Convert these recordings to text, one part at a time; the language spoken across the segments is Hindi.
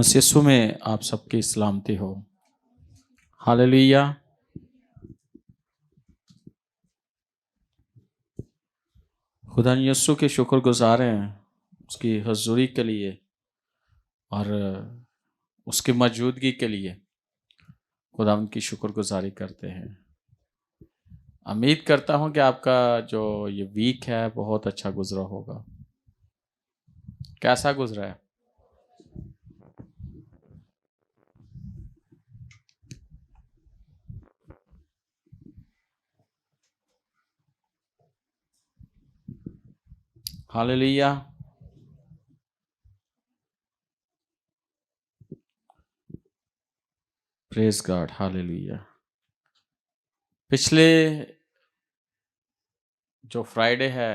मसीह यीशु में आप सबकी सलामती हो। हालेलुया। खुदा यीशु के शुक्रगुजार हैं उसकी हजूरी के लिए और उसकी मौजूदगी के लिए खुदा उनकी शुक्रगुजारी करते हैं। उम्मीद करता हूं कि आपका जो ये वीक है बहुत अच्छा गुजरा होगा। कैसा गुजरा है? हालेलुया। Praise God. हालेलुया। पिछले जो फ्राइडे है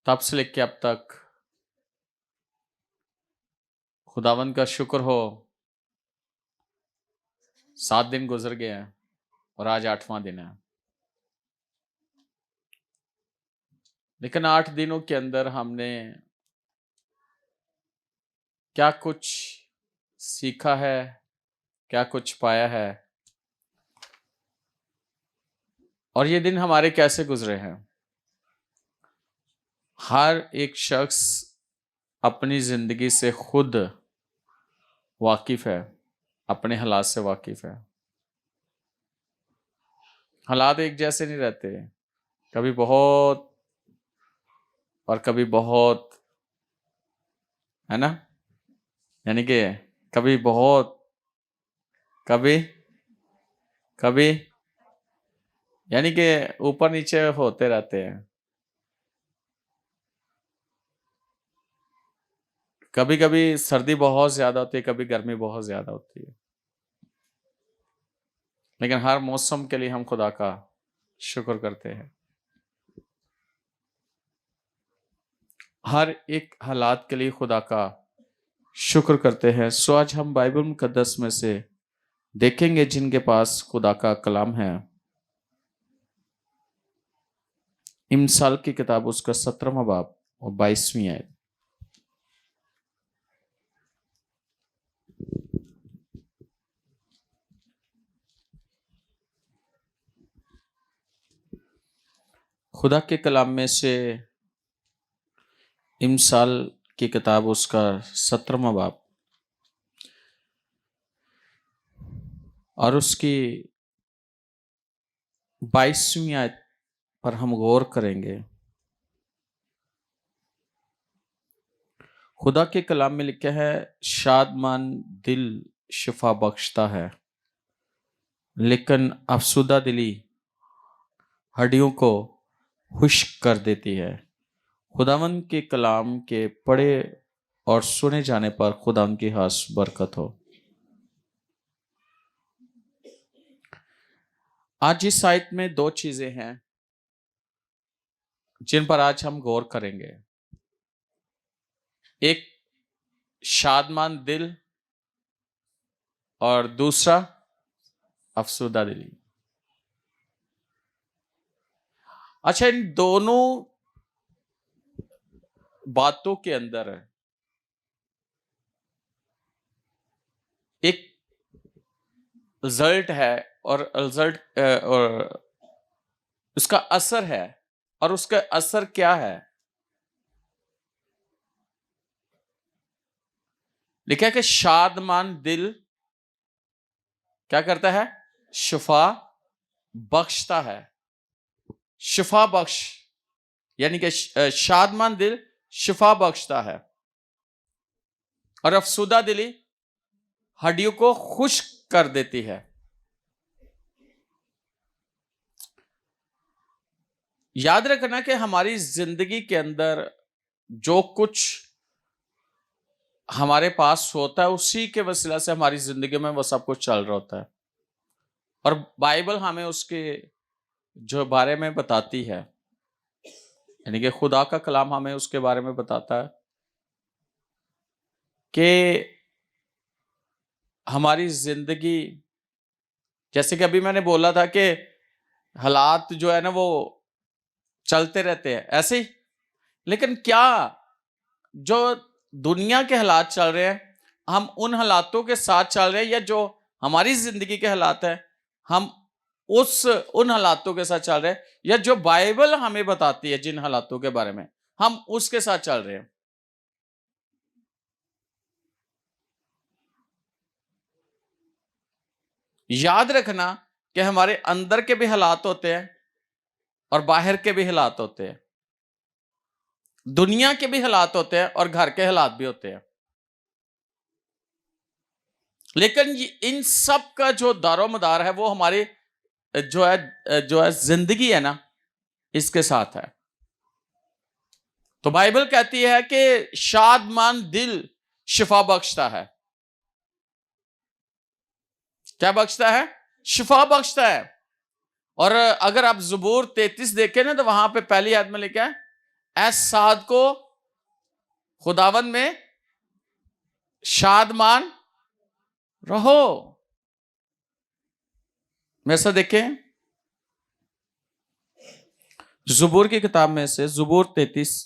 तब से लेके अब तक खुदावन का शुक्र हो 7 दिन गुजर गए हैं और आज 8वां दिन है। लेकिन 8 दिनों के अंदर हमने क्या कुछ सीखा है, क्या कुछ पाया है और ये दिन हमारे कैसे गुजरे हैं। हर एक शख्स अपनी जिंदगी से खुद वाकिफ है, अपने हालात से वाकिफ है। हालात एक जैसे नहीं रहते, कभी बहुत और कभी बहुत, है ना? यानी कि कभी बहुत, कभी कभी यानी कि ऊपर नीचे होते रहते हैं। कभी कभी सर्दी बहुत ज्यादा होती है, कभी गर्मी बहुत ज्यादा होती है, लेकिन हर मौसम के लिए हम खुदा का शुक्र करते हैं। हर एक हालात के लिए खुदा का शुक्र करते हैं। सो आज हम बाइबल मुकद्दस में से देखेंगे जिनके पास खुदा का कलाम है। इमसाल की किताब उसका 17वां बाब और 22वीं आयत। खुदा के कलाम में से इमसाल की किताब उसका 17वां बाब और उसकी 22वीं आयत पर हम गौर करेंगे। खुदा के कलाम में लिखा है, शादमान दिल शिफा बख्शता है, लेकिन अफसुदा दिली हड्डियों को खुश्क कर देती है। खुदावन के कलाम के पढ़े और सुने जाने पर खुदा उनकी खास बरकत हो। आज इस आयत में 2 चीजें हैं जिन पर आज हम गौर करेंगे। एक शादमान दिल और दूसरा अफसुदा दिली। अच्छा, इन दोनों बातों के अंदर एक रिजल्ट है और रिजल्ट और उसका असर है। और उसका असर क्या है? लिखा है कि शादमान दिल क्या करता है? शिफा बख्शता है। शिफा बख्श यानी कि शादमान दिल शिफा बख्शता है और अफसुदा दिली हड्डियों को खुश्क कर देती है। याद रखना कि हमारी जिंदगी के अंदर जो कुछ हमारे पास होता है उसी के वसीला से हमारी जिंदगी में वो सब कुछ चल रहा होता है। और बाइबल हमें उसके जो बारे में बताती है, यानी कि खुदा का कलाम हमें उसके बारे में बताता है कि हमारी जिंदगी, जैसे कि अभी मैंने बोला था कि हालात जो है ना वो चलते रहते हैं ऐसे ही, लेकिन क्या जो दुनिया के हालात चल रहे हैं, हम उन हालातों के साथ चल रहे हैं, या जो हमारी जिंदगी के हालात है हम उन हालातों के साथ चल रहे हैं, या जो बाइबल हमें बताती है जिन हालातों के बारे में हम उसके साथ चल रहे हैं। याद रखना कि हमारे अंदर के भी हालात होते हैं और बाहर के भी हालात होते हैं, दुनिया के भी हालात होते हैं और घर के हालात भी होते हैं। लेकिन इन सब का जो दारोमदार है वो हमारी जो है जिंदगी है ना, इसके साथ है। तो बाइबल कहती है कि शादमान दिल शिफा बख्शता है। क्या बख्शता है? शिफा बख्शता है। और अगर आप ज़बूर 33 देखें ना, तो वहां पे पहली आयत में लिखा है, ऐस साद को खुदावन में शादमान रहो। मेरे साथ देखें, ज़बूर की किताब में से ज़बूर 33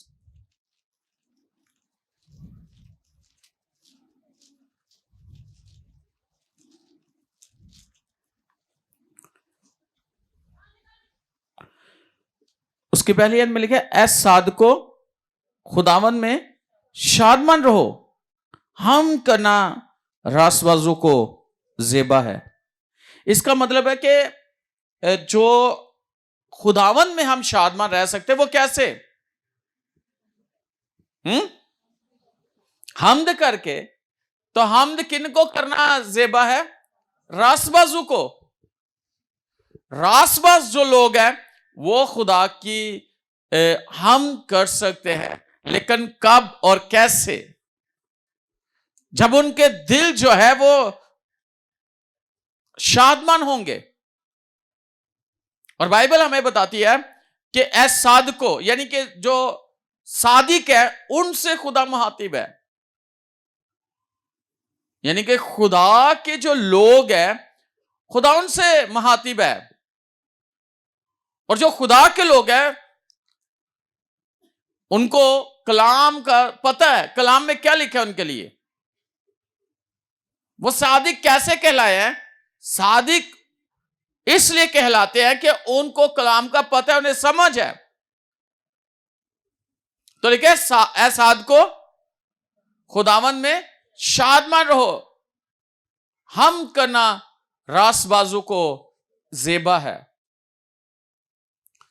उसकी पहली आयत में लिखा है, ऐस साद को खुदावन में शादमान रहो, हम करना रासबाजों को जेबा है। इसका मतलब है कि जो खुदावन में हम शादमान रह सकते वो कैसे? हमद करके। तो हमद किन को करना जेबा है? रासबाजों को। रासबाज जो लोग हैं वो खुदा की हम कर सकते हैं, लेकिन कब और कैसे? जब उनके दिल जो है वो शादमान होंगे। और बाइबल हमें बताती है कि ऐ सादको, यानी कि जो सादिक है उनसे खुदा मुहातिब है। यानी कि खुदा के जो लोग हैं खुदा उनसे मुहातिब है। और जो खुदा के लोग हैं उनको कलाम का पता है, कलाम में क्या लिखा है उनके लिए। वो सादिक कैसे कहलाए हैं? सादिक इसलिए कहलाते हैं कि उनको कलाम का पता है, उन्हें समझ है। तो लिखे ऐ साद को खुदावन में शादमान रहो, हम करना रासबाजों को जेबा है।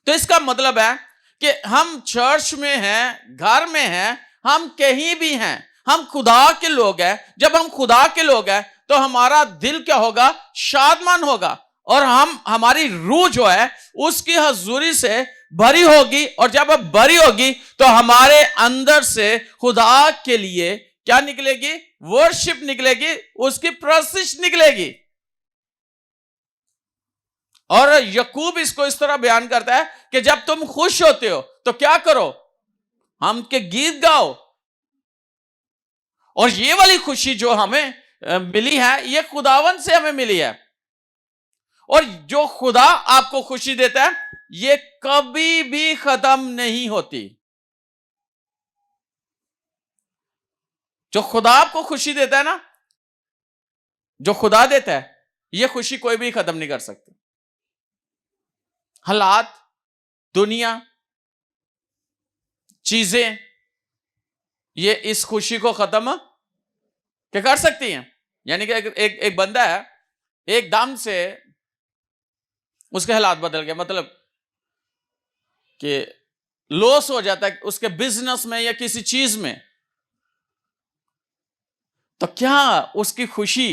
तो इसका मतलब है कि हम चर्च में हैं, घर में हैं, हम कहीं भी हैं, हम खुदा के लोग हैं। जब हम खुदा के लोग हैं तो हमारा दिल क्या होगा? शादमान होगा। और हमारी रूह जो है उसकी हजूरी से भरी होगी। और जब अब भरी होगी तो हमारे अंदर से खुदा के लिए क्या निकलेगी? वर्शिप निकलेगी, उसकी प्रशिश निकलेगी। और यकूब इसको इस तरह बयान करता है कि जब तुम खुश होते हो तो क्या करो? हम के गीत गाओ। और ये वाली खुशी जो हमें मिली है ये खुदावन से हमें मिली है। और जो खुदा आपको खुशी देता है ये कभी भी खत्म नहीं होती। जो खुदा आपको खुशी देता है ना, जो खुदा देता है, ये खुशी कोई भी खत्म नहीं कर सकती। हालात, दुनिया, चीजें ये इस खुशी को खत्म क्या कर सकती हैं? यानी कि एक बंदा है, एकदम से उसके हालात बदल गए, मतलब कि लॉस हो जाता है उसके बिजनेस में या किसी चीज में, तो क्या उसकी खुशी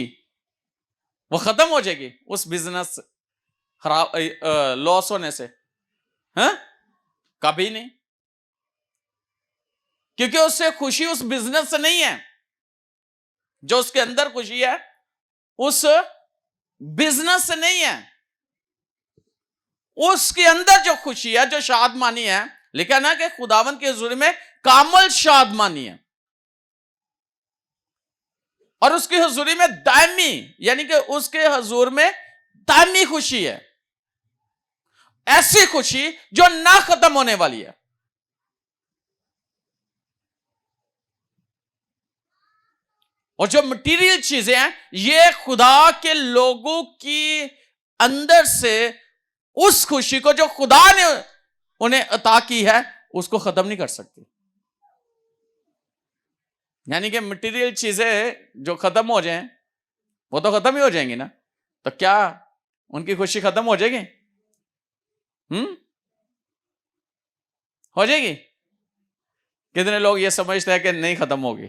वो खत्म हो जाएगी उस बिजनेस खराब लॉस होने से? हैं? कभी नहीं। क्योंकि उससे खुशी उस बिजनेस से नहीं है। जो उसके अंदर खुशी है उस बिजनेस से नहीं है। उसके अंदर जो खुशी है, जो शादमानी है, लिखा ना कि खुदावंद की हुजूरी में कामल शादमानी है। और उसकी हुजूरी में दायमी, यानी कि उसके हुजूर में दायमी खुशी है। ऐसी खुशी जो ना खत्म होने वाली है। और जो मटेरियल चीजें हैं ये खुदा के लोगों की अंदर से उस खुशी को जो खुदा ने उन्हें अता की है उसको खत्म नहीं कर सकती। यानी कि मटेरियल चीजें जो खत्म हो जाएं वो तो खत्म ही हो जाएंगी ना, तो क्या उनकी खुशी खत्म हो जाएगी? हो जाएगी? कितने लोग ये समझते हैं कि नहीं खत्म होगी?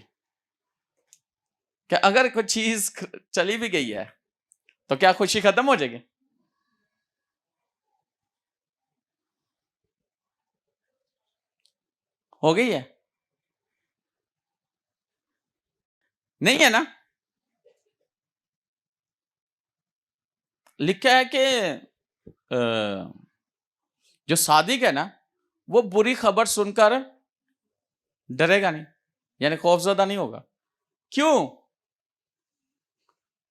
क्या अगर कोई चीज चली भी गई है तो क्या खुशी खत्म हो जाएगी? हो गई है? नहीं है ना? लिखा है कि जो सादिक है ना वो बुरी खबर सुनकर डरेगा नहीं, यानी खौफजदा नहीं होगा। क्यों?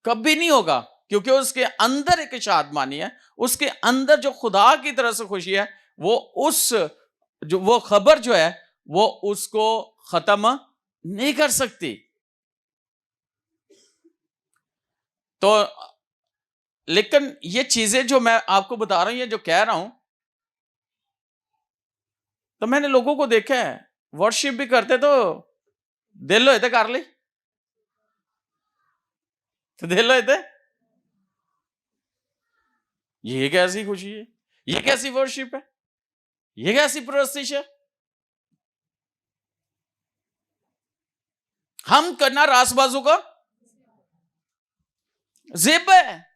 कभी नहीं होगा, क्योंकि उसके अंदर एक शादमानी है, उसके अंदर जो खुदा की तरफ से खुशी है वो वो खबर जो है वो उसको खत्म नहीं कर सकती। तो लेकिन ये चीजें जो मैं आपको बता रहा हूं, ये जो कह रहा हूं, तो मैंने लोगों को देखा है वर्शिप भी करते तो दिल होए थे कर ली, तो दिल होए थे। ये कैसी खुशी है? ये कैसी वर्शिप है? ये कैसी प्रस्तिश है? हम करना रासबाजों का जेब है।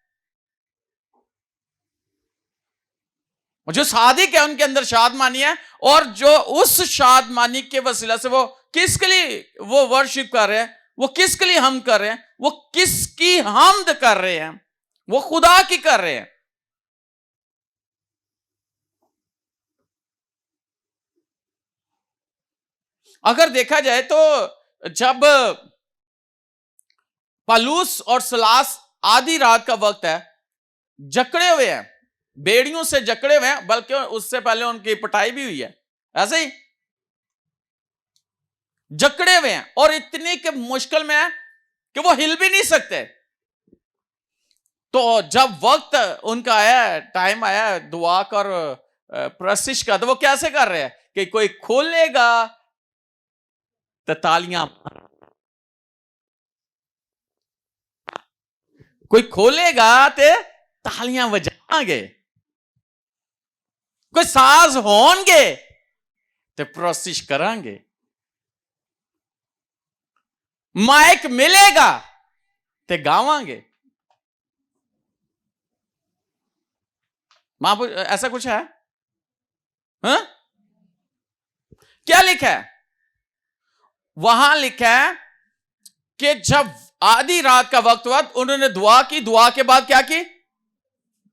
जो सादिक है उनके अंदर शादमानी है, और जो उस शादमानी के वसीला से वो किसके लिए वो वर्शिप कर रहे हैं, वो किसके लिए हम कर रहे हैं, वो किसकी हमद कर रहे हैं, वो खुदा की कर रहे हैं। अगर देखा जाए तो जब पलूस और सलास आधी रात का वक्त है, जकड़े हुए हैं, बेड़ियों से जकड़े हुए हैं, बल्कि उससे पहले उनकी पिटाई भी हुई है, ऐसे ही जकड़े हुए हैं और इतनी के मुश्किल में है कि वो हिल भी नहीं सकते। तो जब वक्त उनका आया, टाइम आया दुआ कर प्रशिश का, तो वो कैसे कर रहे हैं कि कोई खोलेगा तो तालियां, कोई खोलेगा तो तालियां बजाएंगे, कोई साज होंगे तो प्रशिश करांगे, माइक मिलेगा तो गावांगे। ऐसा कुछ है? हा? क्या लिखा है वहां? लिखा है कि जब आधी रात का वक्त हुआ उन्होंने दुआ की, दुआ के बाद क्या की?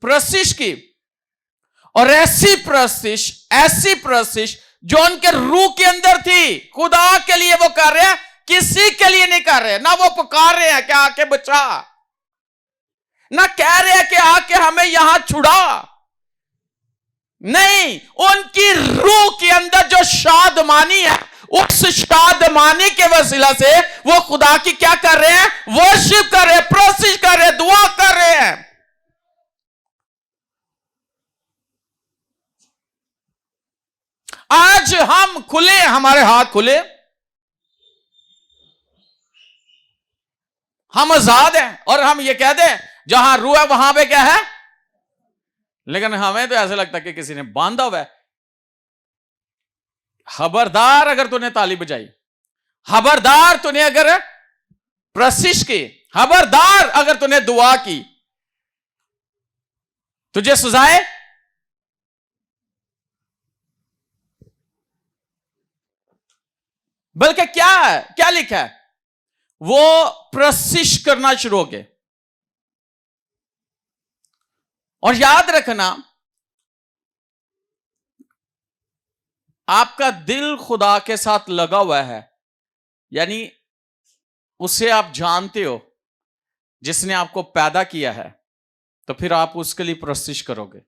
प्रशिश की। और ऐसी प्रशिश जो उनके रूह के अंदर थी, खुदा के लिए वो कर रहे हैं, किसी के लिए नहीं कर रहे। ना वो पुकार रहे हैं कि आके बचा, ना कह रहे हैं कि आके हमें यहां छुड़ा, नहीं, उनकी रूह के अंदर जो शादमानी है, उस शादमानी के वसीला से वो खुदा की क्या कर रहे हैं? वर्शिप कर रहे हैं, प्रोसेस कर रहे हैं, दुआ कर रहे हैं। आज हम खुले, हमारे हाथ खुले, हम आजाद हैं, और हम ये कहते हैं जहां रूह है वहां पे क्या है, लेकिन हमें तो ऐसा लगता है कि किसी ने बांधा हुआ है। खबरदार अगर तूने ताली बजाई, खबरदार तूने अगर प्रशिश की, खबरदार अगर तूने दुआ की, तुझे सजाए। बल्कि क्या लिखा है? वो प्रशिश करना शुरू हो गए। और याद रखना, आपका दिल खुदा के साथ लगा हुआ है, यानी उसे आप जानते हो जिसने आपको पैदा किया है, तो फिर आप उसके लिए प्रशिश करोगे।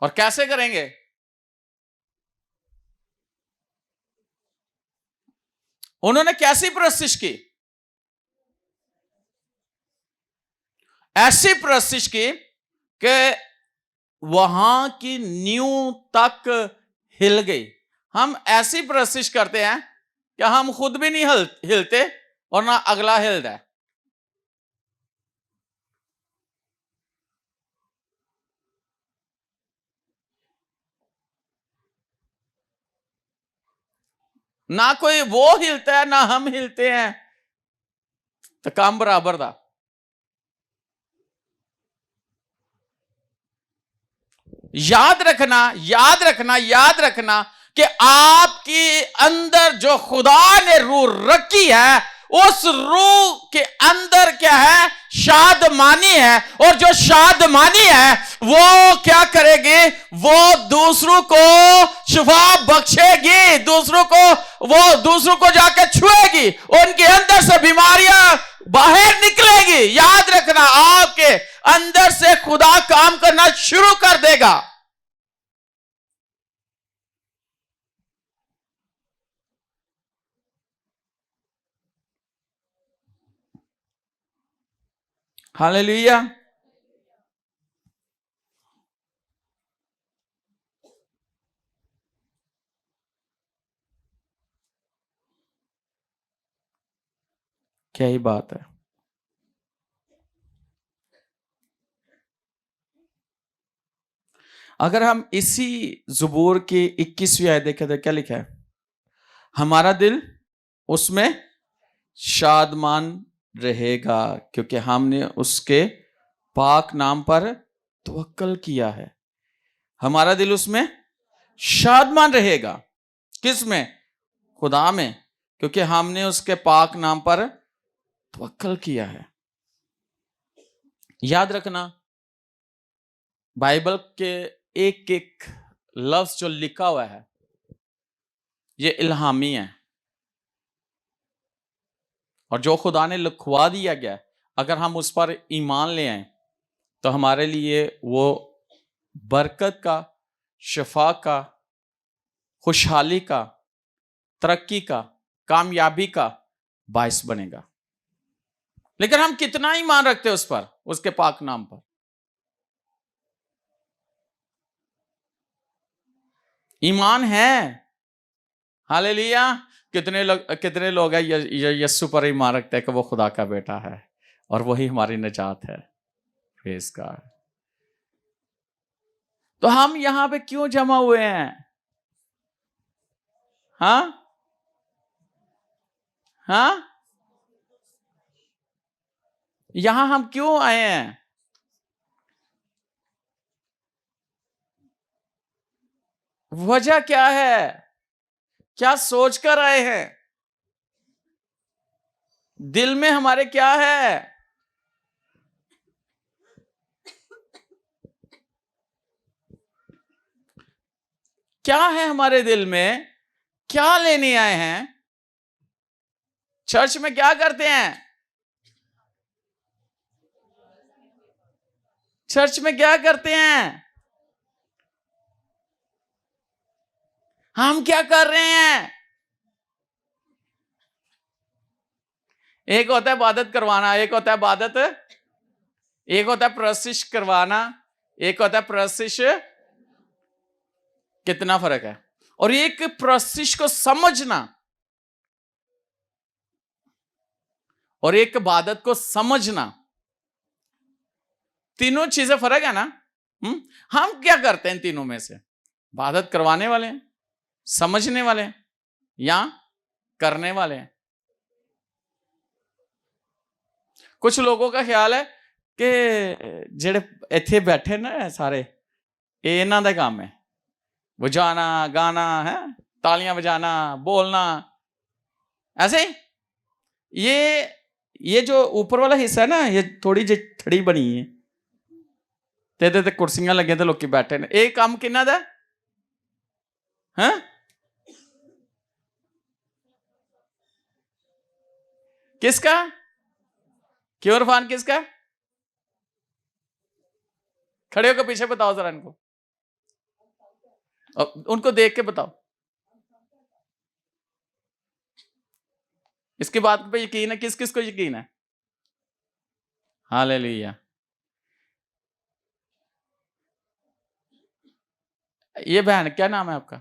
और कैसे करेंगे? उन्होंने कैसी परस्तिश की? ऐसी परस्तिश की कि वहां की नींव तक हिल गई। हम ऐसी परस्तिश करते हैं कि हम खुद भी नहीं हिलते और ना अगला हिलता है। ना कोई वो हिलता है ना हम हिलते हैं, तो काम बराबर था। याद रखना, याद रखना, याद रखना कि आपके अंदर जो खुदा ने रूह रखी है, उस रूह के अंदर क्या है? शादमानी है। और जो शादमानी है वो क्या करेगी? वो दूसरों को शिफा बख्शेगी, दूसरों को जाकर छुएगी, उनके अंदर से बीमारियां बाहर निकलेगी। याद रखना, आपके अंदर से खुदा काम करना शुरू कर देगा। हालेलुया। क्या ही बात है। अगर हम इसी ज़बूर की 21वीं आयत देखें तो क्या लिखा है? हमारा दिल उसमें शादमान रहेगा क्योंकि हमने उसके पाक नाम पर तवक्कल किया है। हमारा दिल उसमें शादमान रहेगा। किस में? खुदा में, क्योंकि हमने उसके पाक नाम पर तवक्कल किया है। याद रखना, बाइबल के एक एक लफ्ज जो लिखा हुआ है ये इल्हामी है, और जो खुदा ने लिखवा दिया गया, अगर हम उस पर ईमान ले आए तो हमारे लिए वो बरकत का, शफा का, खुशहाली का, तरक्की का, कामयाबी का बायस बनेगा। लेकिन हम कितना ईमान रखते हैं उस पर, उसके पाक नाम पर? ईमान है। हालेलुया। कितने लोग हैं यीशु पर ईमान रखते हैं कि वो खुदा का बेटा है और वही हमारी निजात है। Praise God. तो हम यहां पे क्यों जमा हुए हैं? हाँ हाँ, यहां हम क्यों आए हैं? वजह क्या है? क्या सोच कर आए हैं? दिल में हमारे क्या है? क्या है हमारे दिल में? क्या लेने आए हैं? चर्च में क्या करते हैं? चर्च में क्या करते हैं? हम क्या कर रहे हैं? एक होता है इबादत करवाना, एक होता है इबादत, एक होता है प्रशिश करवाना, एक होता है प्रशिश। कितना फर्क है? और एक प्रशिश को समझना और एक इबादत को समझना, तीनों चीजें फर्क है ना? हम क्या करते हैं इन तीनों में से? इबादत करवाने वाले हैं, समझने वाले हैं, या करने वाले हैं? कुछ लोगों का ख्याल है कि जेड़े इत्थे बैठे ना सारे, ये इन्हां दा काम है, बजाना, गाना है, तालियां बजाना, बोलना। ऐसे ही ये जो ऊपर वाला हिस्सा है ना, ये थोड़ी जी छड़ी बनी है, ते कुर्सियां लगे तो लोग बैठे ने। ये काम किन्ना दा है? किसका? क्यों इरफान, किसका? खड़े होकर पीछे बताओ जरा इनको, उनको देख के बताओ। इसकी बात पे यकीन है? किस किस को यकीन है? हालेलुया। ये बहन क्या नाम है आपका?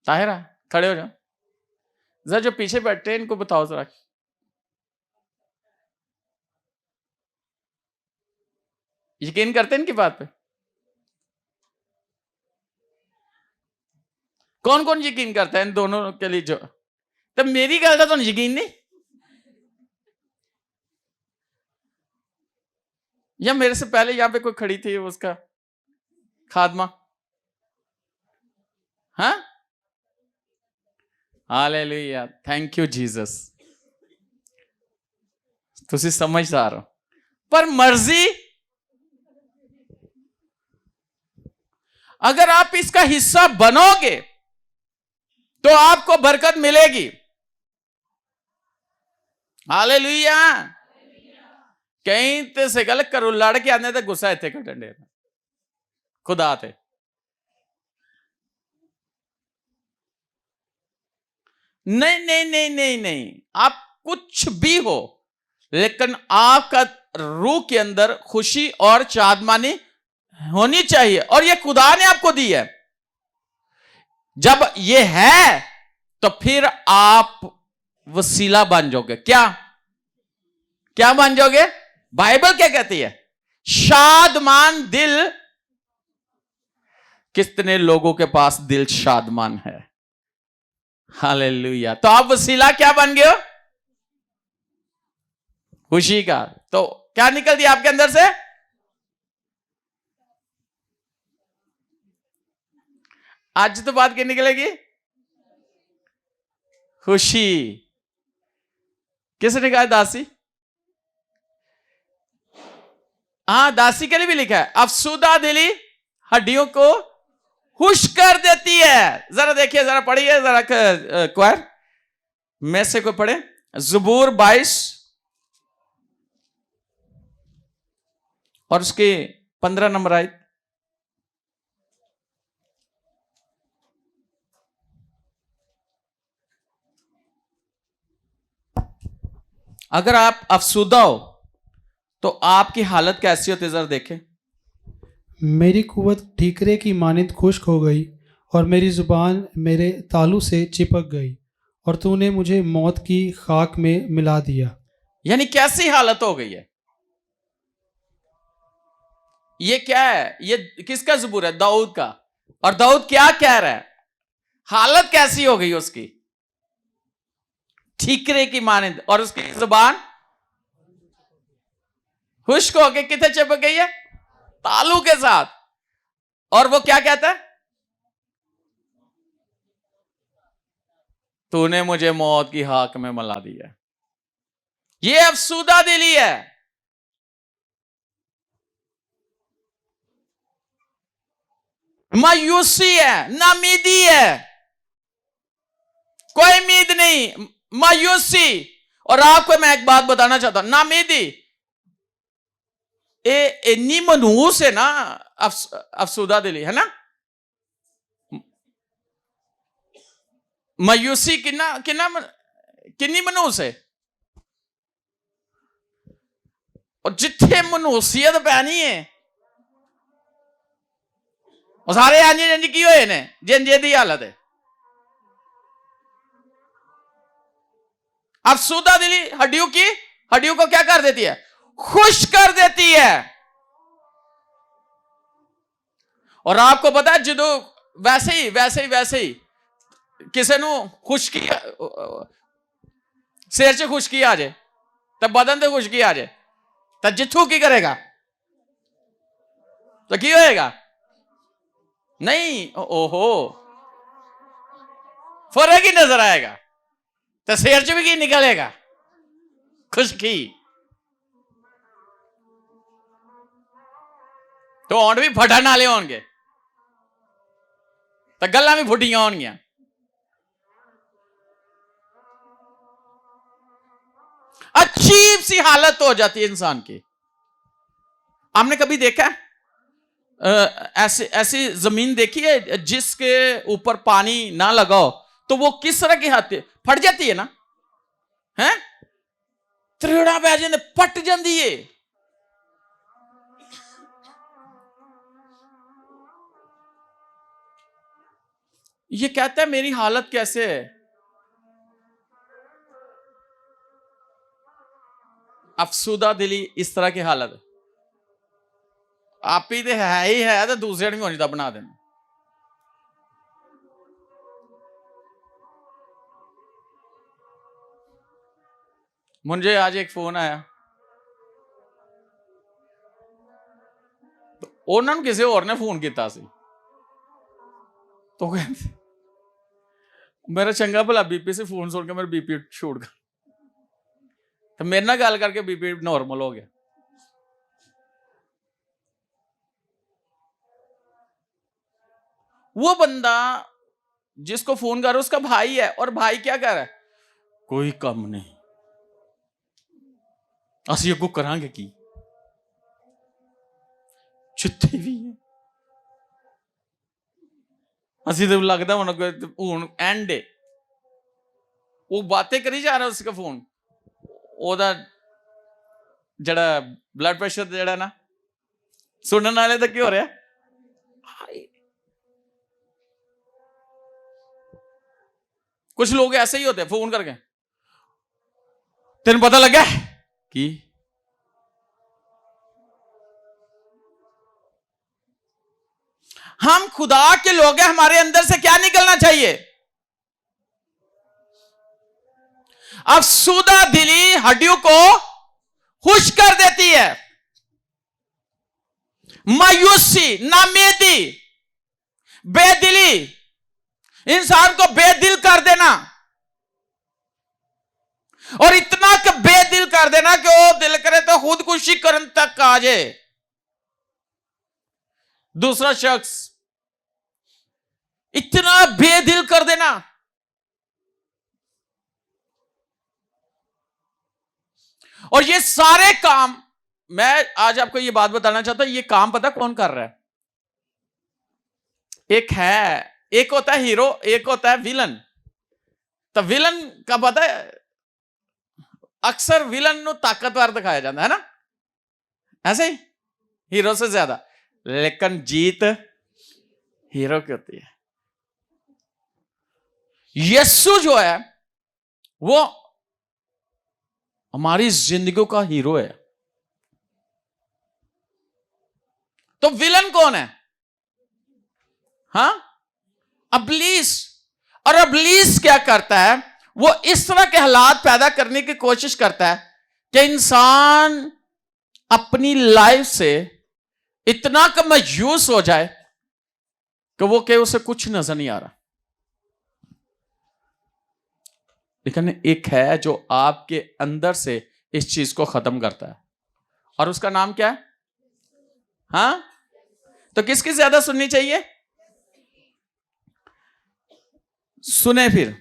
ताहिरा, खड़े हो जाओ जरा। जो पीछे बैठे हैं इनको बताओ जरा, यकीन करते हैं इनकी बात पे? कौन कौन यकीन करता है इन दोनों के लिए? जो तब मेरी गल का तो यकीन नहीं, या मेरे से पहले यहां पे कोई खड़ी थी उसका खादमा? हाँ, हालेलुया, थैंक यू जीसस। तुसी समझदार हो, पर मर्जी अगर आप इसका हिस्सा बनोगे तो आपको बरकत मिलेगी। हालेलुया। कहीं ते से गल करो लड़ के आने ते गुस्सा इतने कटन दे खुदा थे। नहीं नहीं नहीं नहीं नहीं, आप कुछ भी हो, लेकिन आपका रूह के अंदर खुशी और चादमानी होनी चाहिए, और ये खुदा ने आपको दी है। जब ये है तो फिर आप वसीला बन जाओगे। क्या क्या बन जाओगे? बाइबल क्या कहती है? शादमान दिल। कितने लोगों के पास दिल शादमान है? हालेलुया। तो आप वसीला क्या बन गए हो? खुशी का। तो क्या निकल दिया आपके अंदर से? आज तो बात क्या निकलेगी? खुशी। किसने कहा? दासी। हाँ, दासी के लिए भी लिखा है, अफसुदा दिली हड्डियों को खुश कर देती है। जरा देखिए, जरा पढ़िए जरा क्वायर में से कोई पढ़े ज़बूर 22 और उसके 15 नंबर आयत। अगर आप अफसुदा हो तो आपकी हालत कैसी होती है? जरा देखें। मेरी कुव्वत ठीकरे की मानिंद खुश्क हो गई और मेरी जुबान मेरे तालू से चिपक गई, और तूने मुझे मौत की खाक में मिला दिया। यानी कैसी हालत हो गई है? ये क्या है? ये किसका ज़बूर है? दाऊद का। और दाऊद क्या कह रहा है? हालत कैसी हो गई उसकी? ठीकरे की मानिंद, और उसकी जुबान खुश्क होके कितने चिपक गई है? तालू के साथ। और वो क्या कहता है? तूने मुझे मौत की हाक में मिला दिया। ये अफसुदा दिली है। मायूसी है, नामीदी है, कोई उम्मीद नहीं, मायूसी। और आपको मैं एक बात बताना चाहता हूं, नामीदी इन्नी मनहूस है ना, अफसुदा दिली है ना। मायूसी किन्ना किन्ना किन्नी मनहूस है। और जिथे मनहूसियत पैनी है वो सारे इंज की होए ने जिंजे दी हालत है। अफसुदा दिली हड्डियों को क्या कर देती है? खुश कर देती है। और आपको पता है जो वैसे ही किसी खुशकी सिर च खुशकी आ जाए तो बदन से खुशकी आ जाए तो जिथू की करेगा? तो की होएगा? नहीं, ओहो, फर्क ही नजर आएगा। तो सिर च भी की निकलेगा? खुशकी। तो होंठ भी फटन वाले होंगे तो गल्लां भी फुटियां होंगियां। अजीब सी हालत हो जाती है इंसान की। आपने कभी देखा ऐसी जमीन देखी है जिसके ऊपर पानी ना लगाओ तो वो किस तरह की हाथ फट जाती है ना? हैं त्रिड़ा पै जाते, पट जाती है। ये कहता है मेरी हालत कैसे है। अफसुदा दिली इस तरह की हालत आप ही तो है ही है, तो दूसरे नहीं होनी तो बना देना। मुझे आज एक फोन आया, उन्होंने किसी और ने फोन किया सी, तो कहते मेरा चंगा भला बीपी से फोन सुन के मेरा बीपी छूट गया, तो मेरे ना गल करके बीपी नॉर्मल हो गया। वो बंदा जिसको फोन कर रहा है उसका भाई है, और भाई क्या कर रहा है, कोई कम नहीं, असि अगू करांगे की जिथे भी है असि तो लगता हूं एंड है। वो बातें करी जा रहा है, उसका फोन ओदा जड़ा ब्लड प्रेशर जड़ा ना सुनने वाले तो क्या हो रहा है। कुछ लोग ऐसे ही होते हैं, फोन करके तेन पता लगा कि हम खुदा के लोग हैं, हमारे अंदर से क्या निकलना चाहिए। अफसुदा दिली हड्डियों को खुश कर देती है, मायूसी, नामेदी, बेदिली, इंसान को बेदिल कर देना, और इतना बेदिल कर देना कि वो दिल करे तो खुदकुशी करने तक आ जाए। दूसरा शख्स इतना बेदिल कर देना। और ये सारे काम, मैं आज आपको ये बात बताना चाहता हूं, ये काम पता कौन कर रहा है। एक होता है हीरो, एक होता है विलन। तो विलन का पता है, अक्सर विलन नु ताकतवर दिखाया जाता है ना, ऐसे ही हीरो से ज्यादा, लेकिन जीत हीरो की होती है। यीशु जो है वो हमारी जिंदगी का हीरो है। तो विलन कौन है? हाँ, अबलीस। और अबलीस क्या करता है, वो इस तरह के हालात पैदा करने की कोशिश करता है कि इंसान अपनी लाइफ से इतना मायूस हो जाए कि वो के उसे कुछ नजर नहीं आ रहा। लेकिन एक है जो आपके अंदर से इस चीज को खत्म करता है, और उसका नाम क्या है? हाँ, तो किसकी ज्यादा सुननी चाहिए? सुने फिर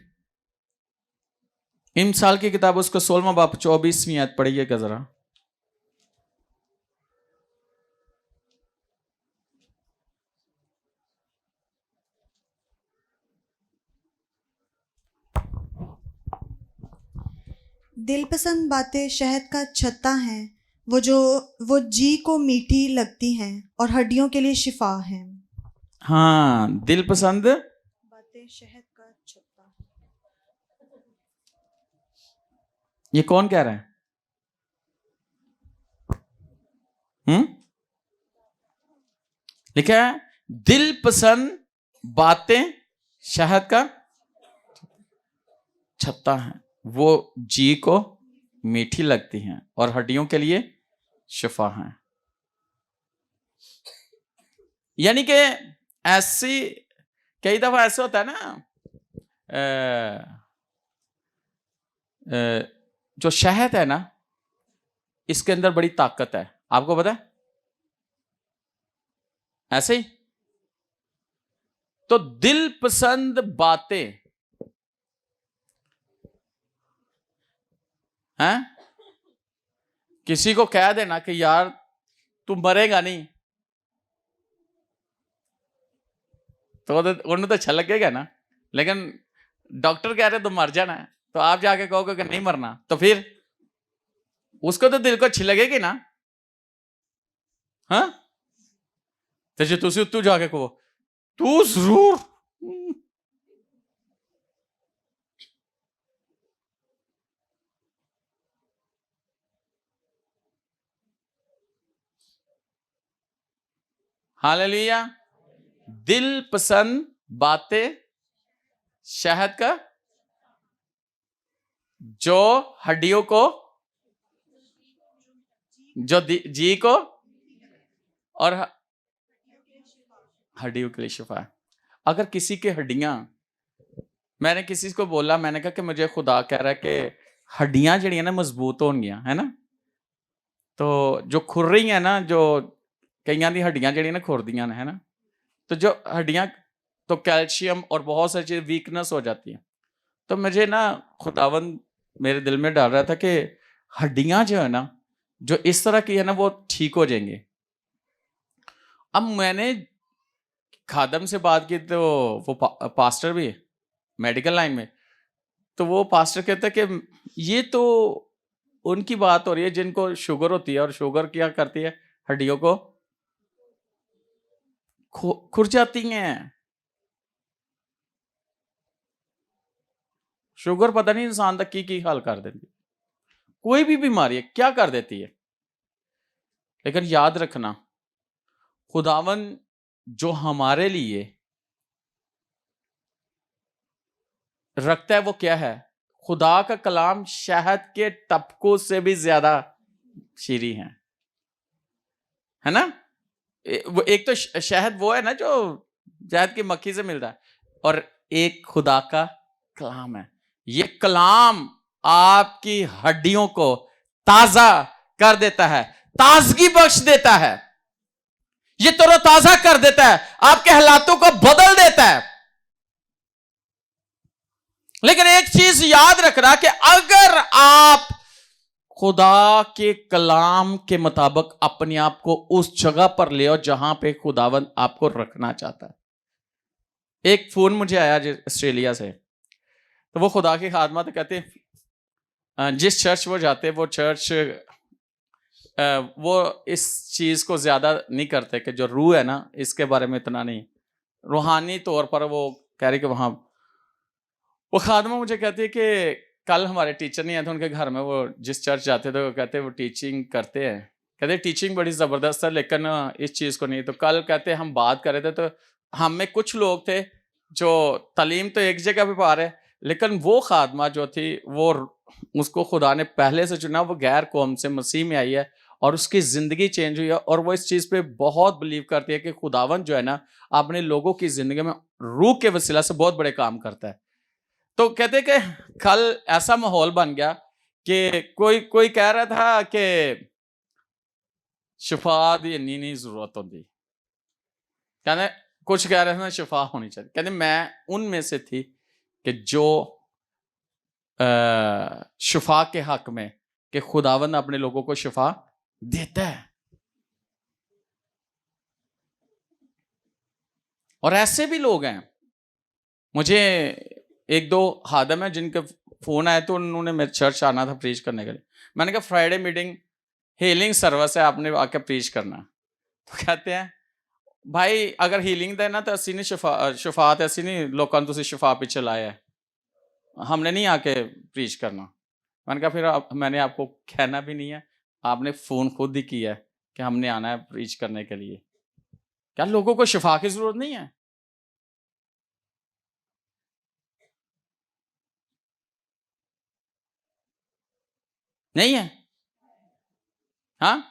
इमसाल की किताब उसको 16वां बाब 24वीं आयत पढ़िएगा जरा। दिलपसंद बातें शहद का छत्ता हैं, वो जी को मीठी लगती हैं और हड्डियों के लिए शिफा हैं। हाँ, दिल पसंद बातें शहद का छत्ता। ये कौन कह रहा है? लिखा है दिल पसंद बातें शहद का छत्ता है, वो जी को मीठी लगती हैं और हड्डियों के लिए शिफा हैं। यानी कि ऐसी कई दफा ऐसा होता है ना, जो शहद है ना, इसके अंदर बड़ी ताकत है, आपको पता है? ऐसे ही तो दिल पसंद बातें हैं, किसी को कह देना कि यार तू मरेगा नहीं, तो उन्हें तो अच्छा लगेगा ना। लेकिन डॉक्टर कह रहे तो मर जाना है, तो आप जाके कहोगे कि नहीं मरना, तो फिर उसको तो दिल को अच्छी लगेगी ना। हाँ, तो जो तुसी तू जाके कहो तू जरूर हालेलुया। दिल पसंद बातें शहद का, जो हड्डियों को, जो जी को और हड्डियों के लिए शिफा है। अगर किसी की हड्डियां, मैंने किसी को बोला, मैंने कहा कि मुझे खुदा कह रहा है कि हड्डियां जड़ियां ना मजबूत होंगियां, है ना। तो जो खुर रही है ना, जो कईयां दी हड्डियां जड़ियां ना खुरदियां ने, है ना। तो जो हड्डियां, तो कैल्शियम और बहुत सारी चीज वीकनेस हो जाती है। तो मुझे ना खुदावन मेरे दिल में डाल रहा था कि हड्डियां जो है ना, जो इस तरह की है ना, वो ठीक हो जाएंगे। अब मैंने खादम से बात की, तो वो पास्टर भी है मेडिकल लाइन में। तो वो पास्टर कहता है कि ये तो उनकी बात हो रही है जिनको शुगर होती है, और शुगर क्या करती है, हड्डियों को खुर जाती हैं। शुगर पता नहीं इंसान तक की हाल कर देती, कोई भी बीमारी है क्या कर देती है। लेकिन याद रखना, खुदावन जो हमारे लिए रखता है वो क्या है। खुदा का कलाम शहद के टपकों से भी ज्यादा शीरी है ना। वो एक तो शहद वो है ना जो शहद की मक्खी से मिलता है, और एक खुदा का कलाम है। ये कलाम आपकी हड्डियों को ताजा कर देता है, ताजगी बख्श देता है, ये तरोताजा कर देता है, आपके हालातों को बदल देता है। लेकिन एक चीज याद रखना कि अगर आप खुदा के कलाम के मुताबिक अपने आप को उस जगह पर ले आओ जहां पे खुदावन आपको रखना चाहता है। एक फोन मुझे आया ऑस्ट्रेलिया से, तो वो खुदा की खादमा तो कहते हैं, जिस चर्च वो जाते वो चर्च वो इस चीज को ज्यादा नहीं करते कि जो रूह है ना इसके बारे में इतना नहीं, रूहानी तौर पर वो कह रही कि वहां वो खादमा मुझे कहती है कि कल हमारे टीचर नहीं आए थे उनके घर में, वो जिस चर्च जाते थे वो कहते वो टीचिंग करते हैं, कहते टीचिंग बड़ी ज़बरदस्त है लेकिन इस चीज़ को नहीं। तो कल कहते हम बात कर रहे थे, तो हम में कुछ लोग थे जो तालीम तो एक जगह पे पा रहे, लेकिन वो खादमा जो थी वो उसको खुदा ने पहले से चुना, वो गैर कौम से मसीह में आई है और उसकी ज़िंदगी चेंज हुई है, और वो इस चीज़ पे बहुत बिलीव करती है कि खुदावन जो है ना अपने लोगों की ज़िंदगी में रूह के वसीला से बहुत बड़े काम करता है। तो कहते कि कल ऐसा माहौल बन गया कि कोई कह रहा था कि शिफा दी इन्नी नहीं जरूरत होती, कहते कुछ कह रहे थे ना शिफा होनी चाहिए। कहते मैं उनमें से थी कि जो शिफा के हक में, कि खुदावन अपने लोगों को शिफा देता है। और ऐसे भी लोग हैं, मुझे एक दो खादम है जिनके फोन आए तो उन्होंने मेरे चर्च आना था प्रीच करने के लिए। मैंने कहा फ्राइडे मीटिंग हीलिंग सर्विस है, आपने आके प्रीच करना। तो कहते हैं भाई अगर हीलिंग देना तो असी नहीं शफात असी नहीं लोगों तुसी शफा पिछे लाया है, हमने नहीं आके प्रीच करना। मैंने कहा फिर मैंने आपको कहना भी नहीं है, आपने फोन खुद ही किया है कि हमने आना है प्रीच करने के लिए। क्या लोगों को शिफा की जरूरत नहीं है? नहीं है। हाँ,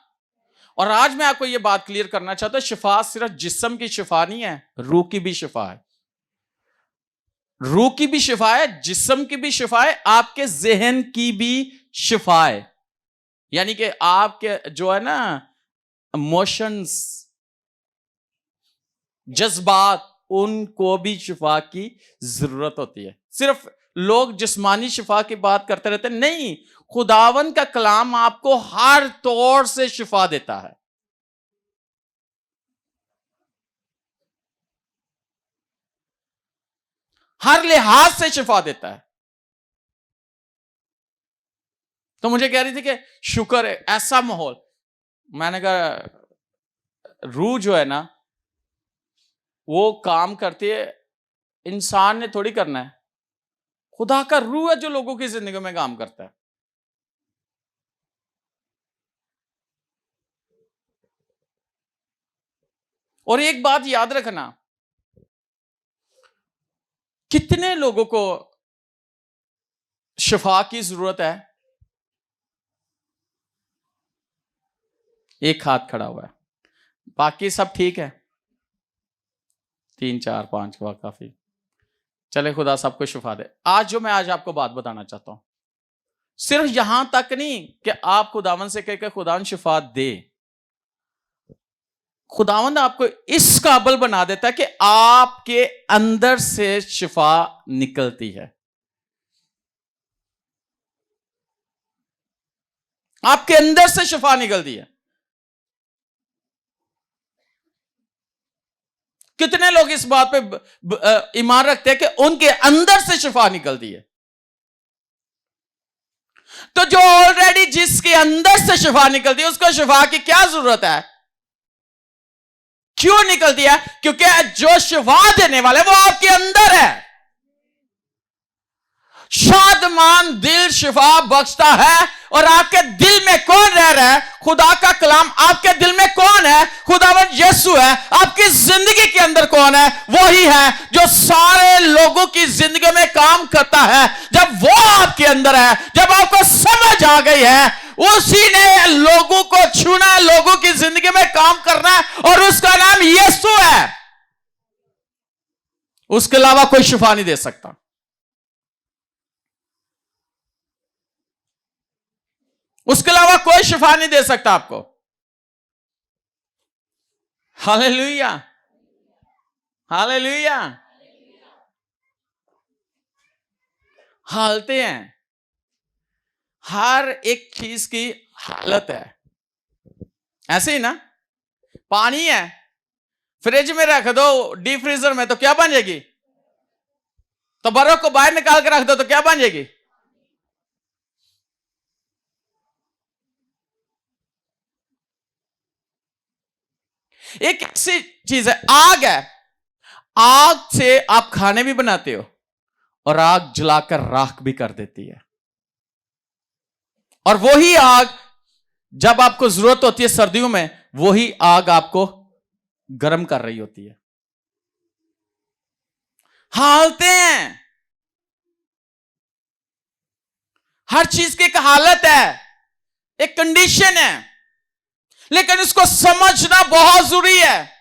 और आज मैं आपको यह बात क्लियर करना चाहता हूं, शिफा सिर्फ जिस्म की शिफा नहीं है, रूह की भी शिफा है। रूह की भी शिफा है, जिस्म की भी शिफा है, आपके जहन की भी शिफा है। यानी कि आपके जो है ना इमोशंस, जज्बात, उनको भी शिफा की जरूरत होती है। सिर्फ लोग जिस्मानी शिफा की बात करते रहते नहीं, खुदावन का कलाम आपको हर तौर से शिफा देता है। हर लिहाज से शिफा देता है। तो मुझे कह रही थी कि शुक्र है, ऐसा माहौल। मैंने कहा रूह जो है ना वो काम करती है, इंसान ने थोड़ी करना है, खुदा का रूह है जो लोगों की जिंदगी में काम करता है। और एक बात याद रखना, कितने लोगों को शिफा की जरूरत है? एक हाथ खड़ा हुआ है, बाकी सब ठीक है। 3 4 5 का काफी। चले, खुदा सबको शिफा दे। मैं आज आपको बात बताना चाहता हूं, सिर्फ यहां तक नहीं कि आप खुदावन से कहकर खुदावन शिफा दे, खुदावंद आपको इस काबिल बना देता है कि आपके अंदर से शिफा निकलती है। आपके अंदर से शिफा निकलती है। कितने लोग इस बात पे ईमान रखते हैं कि उनके अंदर से शिफा निकलती है? तो जो ऑलरेडी जिसके अंदर से शिफा निकलती है उसको शिफा की क्या जरूरत है? क्यों निकलती है? क्योंकि जो शिफा देने वाला है वो आपके अंदर है। शादमान दिल शिफा बख्शता है। और आपके दिल में कौन रह रहा है? खुदा का कलाम आपके दिल में कौन है? खुदावंद यीशु है। आपकी जिंदगी के अंदर कौन है? वही है जो सारे लोगों की जिंदगी में काम करता है। जब वो आपके अंदर है, जब आपको समझ आ गई है, उसी ने लोगों को छूना, लोगों की जिंदगी में काम करना है, और उसका नाम यीशु है। उसके अलावा कोई शिफा नहीं दे सकता। उसके अलावा कोई शिफा नहीं दे सकता आपको। Hallelujah, hallelujah. हालतें हैं, हर एक चीज की हालत है। ऐसे ही ना, पानी है, फ्रिज में रख दो, डीप फ्रीजर में, तो क्या बन जाएगी? तो बर्फ को बाहर निकाल के रख दो तो क्या बन जाएगी? एक ऐसी चीज है, आग है। आग से आप खाने भी बनाते हो और आग जलाकर राख भी कर देती है। और वही आग जब आपको जरूरत होती है सर्दियों में, वही आग आपको गर्म कर रही होती है। हालतें हैं, हर चीज की एक हालत है, एक कंडीशन है, लेकिन इसको समझना बहुत जरूरी है।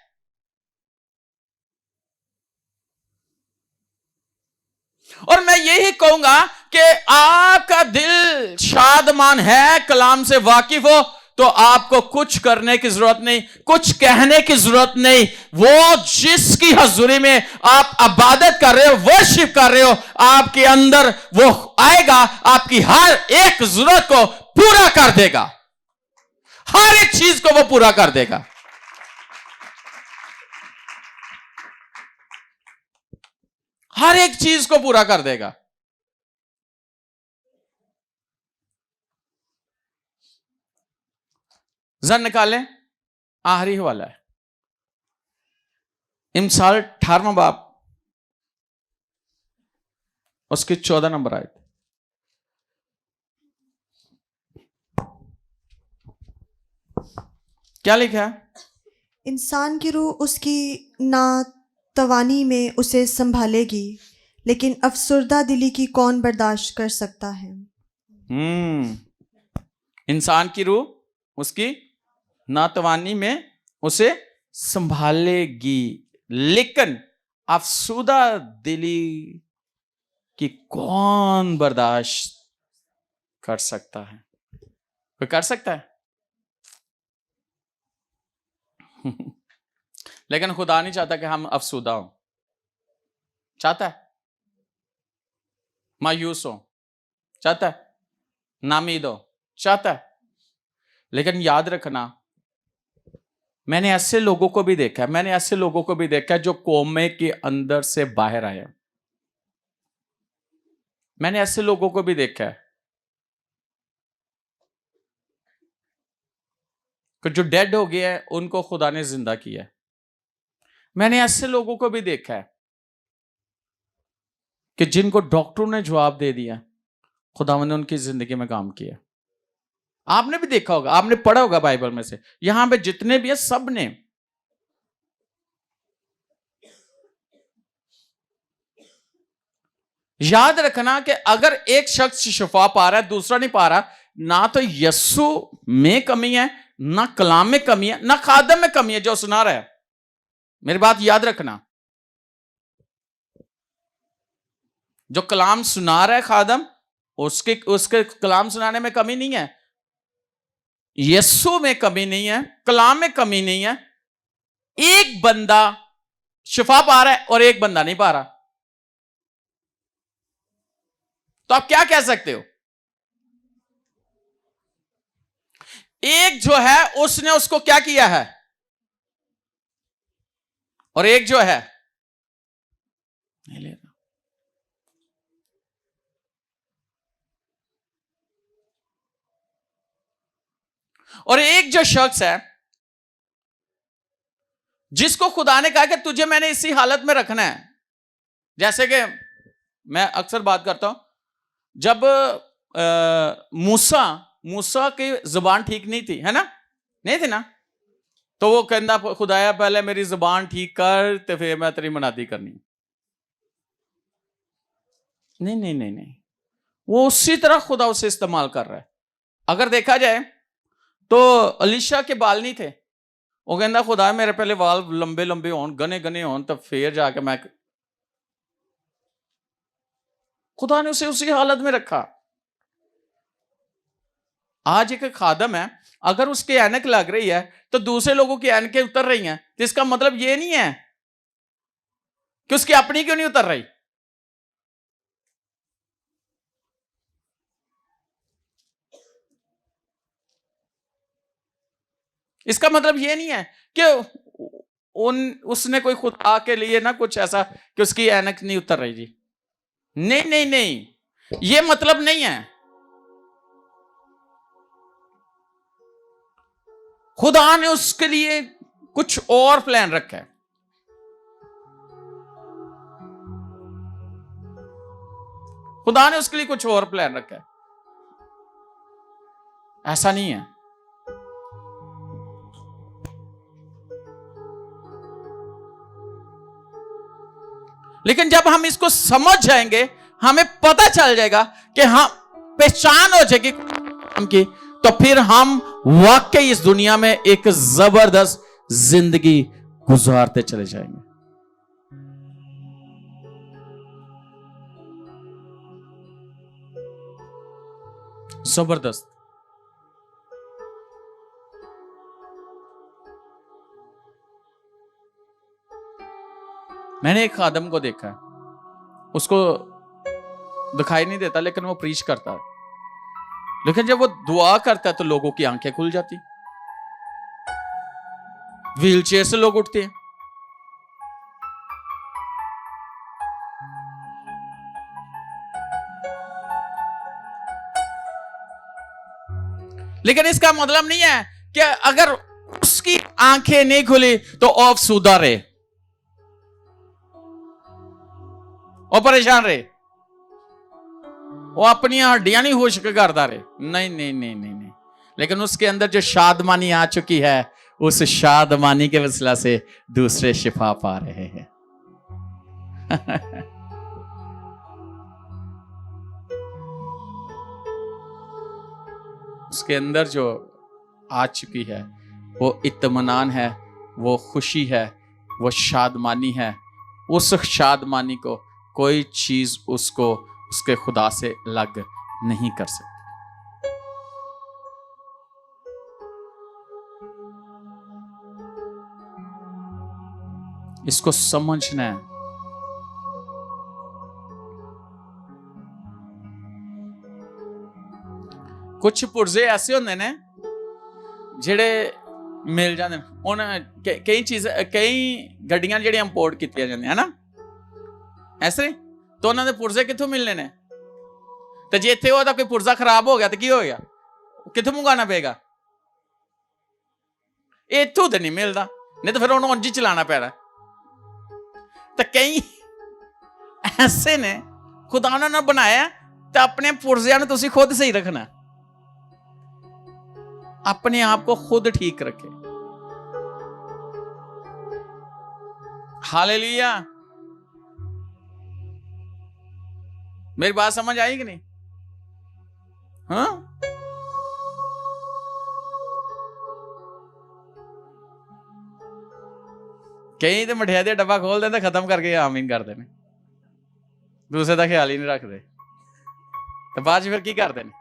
और मैं यही कहूंगा कि आपका दिल शादमान है, कलाम से वाकिफ हो, तो आपको कुछ करने की जरूरत नहीं, कुछ कहने की जरूरत नहीं। वो जिसकी हजूरी में आप इबादत कर रहे हो, वर्शिप कर रहे हो, आपके अंदर वो आएगा, आपकी हर एक जरूरत को पूरा कर देगा, हर एक चीज को वो पूरा कर देगा। हर एक चीज को पूरा कर देगा। जरा निकालें, आखिरी हवाला है इमसाल 18वां बाब, उसकी 14 नंबर आयत। क्या लिखा है? इंसान की रूह उसकी नातवानी में उसे संभालेगी, लेकिन अफसुर्दा दिली की कौन बर्दाश्त कर सकता है। इंसान की रूह उसकी नातवानी में उसे संभालेगी, लेकिन अफसुर्दा दिली की कौन बर्दाश्त कर सकता है? कोई कर सकता है? लेकिन खुदा नहीं चाहता कि हम अफसुदा हो। चाहता है मायूस हो, चाहता है नामीद हो, चाहता है। लेकिन याद रखना, मैंने ऐसे लोगों को भी देखा है, मैंने ऐसे लोगों को भी देखा है जो कोमे के अंदर से बाहर आए। मैंने ऐसे लोगों को भी देखा है कि जो डेड हो गया है उनको खुदा ने जिंदा किया है। मैंने ऐसे लोगों को भी देखा है कि जिनको डॉक्टरों ने जवाब दे दिया, खुदा ने उनकी जिंदगी में काम किया। आपने भी देखा होगा, आपने पढ़ा होगा बाइबल में से, यहां पे जितने भी है सब ने। याद रखना कि अगर एक शख्स शिफा पा रहा है, दूसरा नहीं पा रहा, ना तो यस्सु में कमी है, ना कलाम में कमी है, ना खादम में कमी है जो सुना रहा है। मेरी बात याद रखना, जो कलाम सुना रहा है खादम, उसके उसके कलाम सुनाने में कमी नहीं है, यस्सु में कमी नहीं है, कलाम में कमी नहीं है। एक बंदा शिफा पा रहा है और एक बंदा नहीं पा रहा, तो आप क्या कह सकते हो? एक जो है उसने उसको क्या किया है, और एक जो है नहीं ले रहा। और एक जो शख्स है जिसको खुदा ने कहा कि तुझे मैंने इसी हालत में रखना है। जैसे कि मैं अक्सर बात करता हूं, जब मूसा की जुबान ठीक नहीं थी, है ना, नहीं थी ना, तो वो कहना खुदाया पहले मेरी जुबान ठीक कर तो फिर मैं तेरी मनादी करनी। नहीं नहीं नहीं नहीं, वो उसी तरह खुदा उसे इस्तेमाल कर रहा है। अगर देखा जाए तो अलीशा के बाल नहीं थे, वो कहना खुदा मेरे पहले बाल लंबे लंबे होन, घने घने होन, तब फिर जाके मैं, खुदा ने उसे उसी हालत में रखा। आज एक खादम है, अगर उसकी ऐनक लग रही है तो दूसरे लोगों की ऐनकें उतर रही हैं, तो इसका मतलब यह नहीं है कि उसकी अपनी क्यों नहीं उतर रही। इसका मतलब यह नहीं है कि उसने कोई खुदा के लिए ना कुछ ऐसा कि उसकी ऐनक नहीं उतर रही जी। नहीं नहीं नहीं, यह मतलब नहीं है। खुदा ने उसके लिए कुछ और प्लान रखा है। खुदा ने उसके लिए कुछ और प्लान रखा है, ऐसा नहीं है। लेकिन जब हम इसको समझ जाएंगे, हमें पता चल जाएगा कि हाँ, पहचान हो जाएगी हमकी, तो फिर हम वाकई इस दुनिया में एक जबरदस्त जिंदगी गुजारते चले जाएंगे। जबरदस्त। मैंने एक खादम को देखा है, उसको दिखाई नहीं देता लेकिन वो प्रीच करता है, लेकिन जब वो दुआ करता है तो लोगों की आंखें खुल जाती, व्हील चेयर से लोग उठते हैं। लेकिन इसका मतलब नहीं है कि अगर उसकी आंखें नहीं खुली तो ऑफ सूदा रहे और परेशान रहे, वो अपनी हड्डियां नहीं होश करता रहे। नहीं नहीं नहीं नहीं नहीं, लेकिन उसके अंदर जो शादमानी आ चुकी है, उस शादमानी के वसीला से दूसरे शिफा पा रहे हैं। उसके अंदर जो आ चुकी है वो इत्मीनान है, वो खुशी है, वो शादमानी है। उस शादमानी को कोई चीज उसको उसके खुदा से अलग नहीं कर सकती। इसको समझना है। कुछ पुरजे ऐसे होंगे ने जेड़े मिल जाते हैं, कई चीज, कई गड्डियां जेड़ियां इंपोर्ट की जाती है ना, ऐसे तो उन्होंने पुरजे कितों मिलने ने, तो जे इत्थे कोई पुरजा खराब हो गया तो की हो गया, कितों मंगाना पेगा? इत्थों तो नहीं मिलता, नहीं तो फिर उन्होंने ਉਂਝ ਹੀ चलाना पैना। तो कई ऐसे ने खुदा उन्होंने बनाया, तो अपने पुरजियां ने तुसी खुद सही रखना, अपने आप को खुद ठीक रखे। हालेलुया। मेरी बात समझ आई कि नहीं? हाँ, कई तो मठियाई का डब्बा खोल देते, खत्म करके आमीन करते हैं, दूसरे का ख्याल ही नहीं रखते, तो बाद फिर की करते हैं?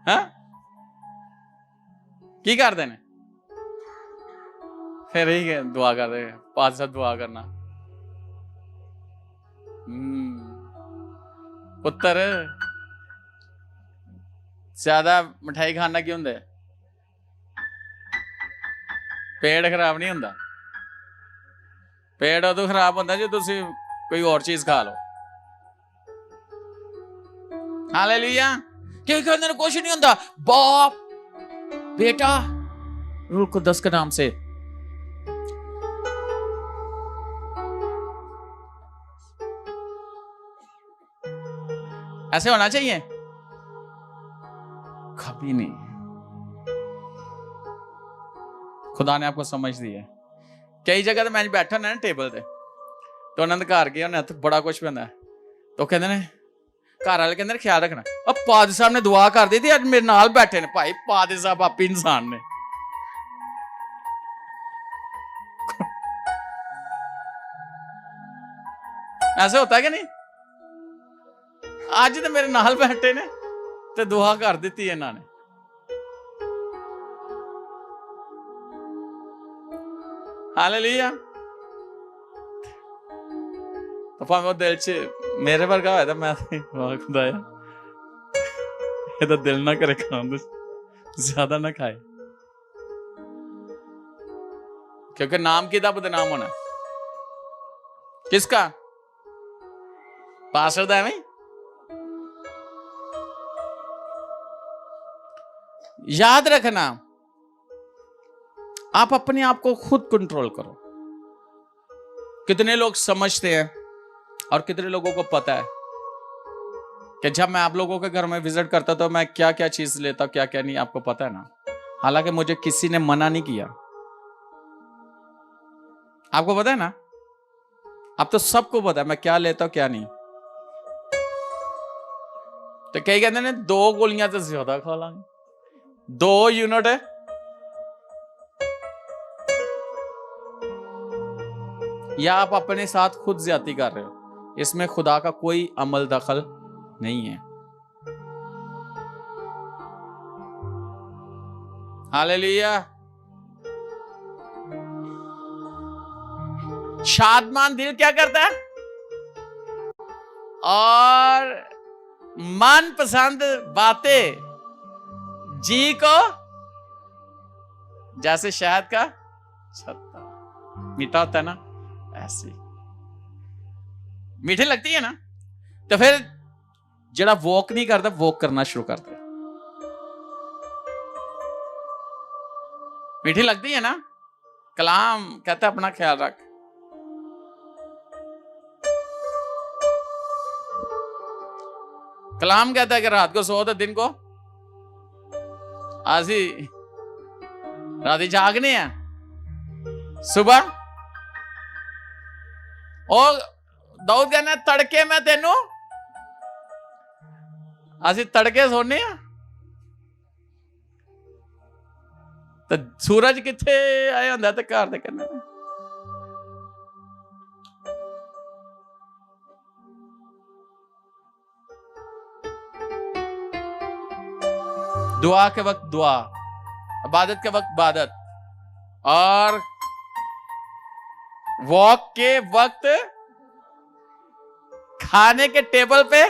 हाँ, की करते हैं? फिर यही दुआ करते, 5 दुआ करना। पुत्र ज्यादा मिठाई खाना क्यों होंगे? पेट खराब नहीं होंदा, पेट उदों खराब होंदा जो तुसी कोई और चीज खा लो। हालेलुया। क्योंकि अंदर कुछ नहीं होंदा। बाप बेटा रूह कुद्दस के नाम से ऐसे होना चाहिए, कभी नहीं। खुदा ने आपको समझ दी है। कई जगह तो मैं बैठा ना टेबल पे, तो उन्होंने घर गया उन्हें तो बड़ा कुछ बनता है, तो कहते ने घर वाले कहते ख्याल रखना। अब पादी साहब ने दुआ कर दी थी, अज मेरे नाल बैठे ने भाई, पादी साहब आप इंसान ने। ऐसे होता है कि नहीं? आज तो मेरे नाल बैठे ने तो दुआ कर दी इन्होंने। हालेलुया। तो भावें दिल च मेरे वर्गा होया, मैं खुदाया ये तो दिल ना करे खान, ज्यादा ना खाए, क्योंकि नाम किदा बदनाम होना? किसका? पास्टर दा है। याद रखना, आप अपने आप को खुद कंट्रोल करो। कितने लोग समझते हैं और कितने लोगों को पता है कि जब मैं आप लोगों के घर में विजिट करता तो मैं क्या क्या चीज लेता, क्या क्या नहीं, आपको पता है ना। हालांकि मुझे किसी ने मना नहीं किया, आपको पता है ना। अब तो सबको पता है मैं क्या लेता हूं क्या नहीं। तो कई कहते हैं 2 गोलियां तो ज्यादा खा लांगे, 2 यूनिट है। या आप अपने साथ खुद ज्यादती कर रहे हो, इसमें खुदा का कोई अमल दखल नहीं है। हालेलुया। शादमान दिल क्या करता है? और मनपसंद बातें जी को जैसे शहद का छत्ता मीठा होता है ना, ऐसी मीठी लगती है ना। तो फिर जरा वॉक नहीं करता, वॉक करना शुरू करता है। मीठी लगती है ना। कलाम कहता है अपना ख्याल रख। कलाम कहता है कि रात को सो तो दिन को आजी रात जागने हैं सुबह। और दाऊद कहना तड़के में तेनू असी तड़के सोने हैं। तो सूरज किथे आया होंदा ते घर दे कन्ने। दुआ के वक्त दुआ, इबादत के वक्त इबादत, और वॉक के वक्त खाने के टेबल पे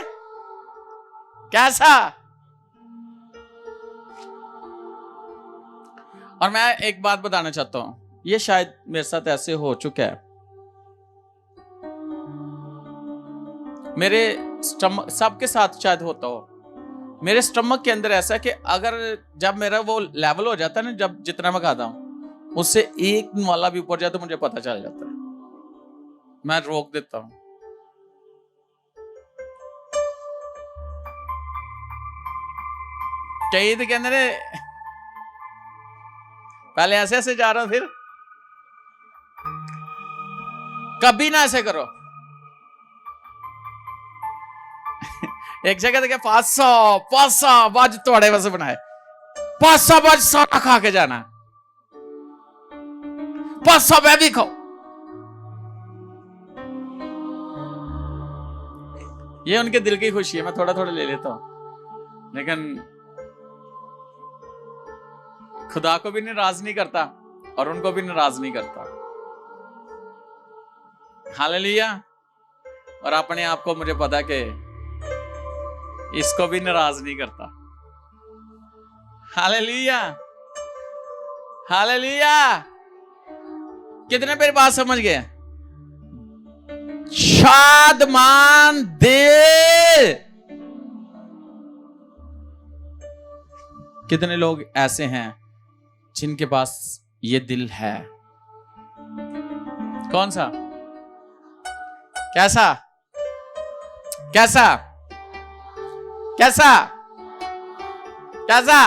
कैसा। और मैं एक बात बताना चाहता हूं, ये शायद मेरे साथ ऐसे हो चुका है। मेरे सबके साथ शायद होता हो, मेरे स्टमक के अंदर ऐसा है कि अगर जब मेरा वो लेवल हो जाता है ना, जब जितना मैं खाता हूं उससे एक वाला भी ऊपर जाए तो मुझे पता चल जाता है, मैं रोक देता हूं। कई तो कहते ने पहले ऐसे ऐसे जा रहा हूं, फिर कभी ना ऐसे करो। एक जगह देखे 500 बज थोड़े वैसे बनाए, 500 बज सारा खा के जाना, 500 मैं भी खाओ। ये उनके दिल की खुशी है, मैं थोड़ा थोड़ा ले लेता हूं, लेकिन खुदा को भी नाराज नहीं करता और उनको भी नाराज नहीं करता। हालेलुया। और अपने आप को मुझे पता कि इसको भी नाराज नहीं करता। Hallelujah, hallelujah. कितने मेरी बात समझ गए? शादमान दिल। कितने लोग ऐसे हैं जिनके पास ये दिल है? कौन सा? कैसा? कैसा? कैसा? कैसा?